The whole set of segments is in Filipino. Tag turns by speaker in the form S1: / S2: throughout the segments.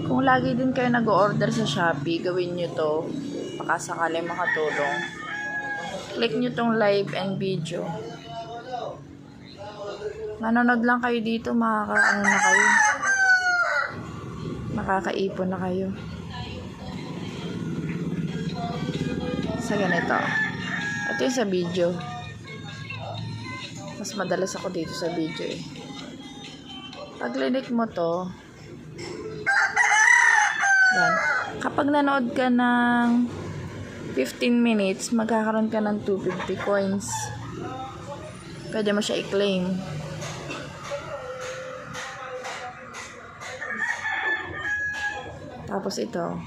S1: Kung lagi din kayo nag-order sa Shopee, gawin nyo to. Baka sakali makatulong. Click nyo tong live and video. Manonood lang kayo dito, makakaano na kayo. Makakaipon na kayo. Sa ganito. Ito yung sa video. Mas madalas ako dito sa video eh. Pag click mo to, yan. Kapag nanood ka ng 15 minutes, magkakaroon ka ng 250 coins. Pwede mo siya i-claim. Tapos ito,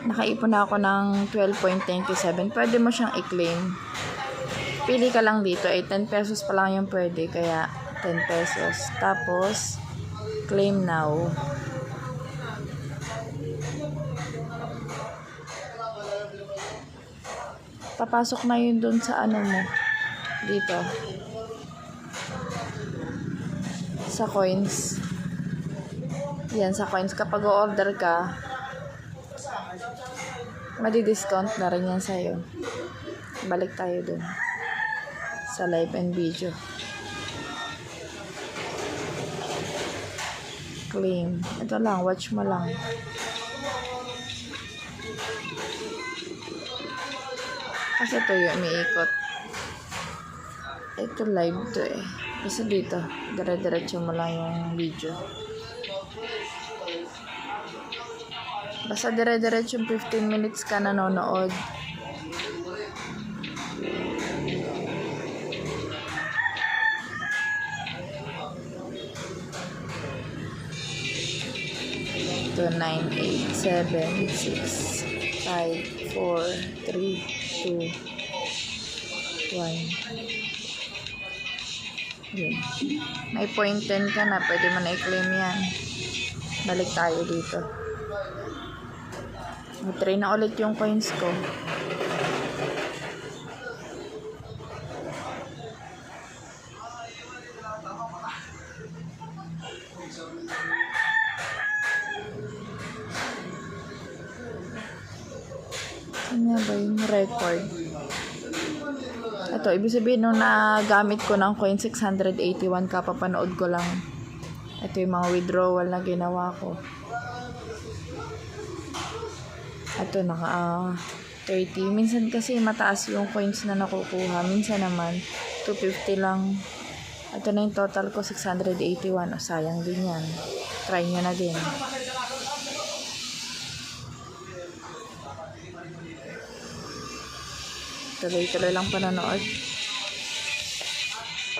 S1: nakaipon na ako ng 12.97. Pwede mo siyang i-claim. Pili ka lang dito. 10 pesos pa lang yung pwede. Kaya 10 pesos. Tapos, claim now. Papasok na yun dun sa ano mo. Dito. Sa coins. Yan, sa coins. Kapag o-order ka, madi-discount na rin yan sa'yo. Balik tayo dun. Sa live and video. Claim. Ito lang, watch mo lang. Kasi ito yung umiikot. Ito live to eh. Kasi dito, dire-diretso mo lang yung video. Basta dire-diretso yung 15 minutes ka nanonood. Ito, 9, 8, 7, 6, 5, 4, 3, 2, 1. Yun. May point 10 ka na. Pwede mo na i-claim yan. Balik tayo dito. Try na ulit yung coins ko. Ano ba yung record? Ito, ibig sabihin nung nagamit ko ng coin 681 kapapanood ko lang. Ito yung mga withdrawal na ginawa ko. Ito, naka 30. Minsan kasi mataas yung coins na nakukuha. Minsan naman, 250 lang. Ito na yung total ko, 681. O, sayang din yan. Try nyo na din. Tuloy-tuloy lang panonood.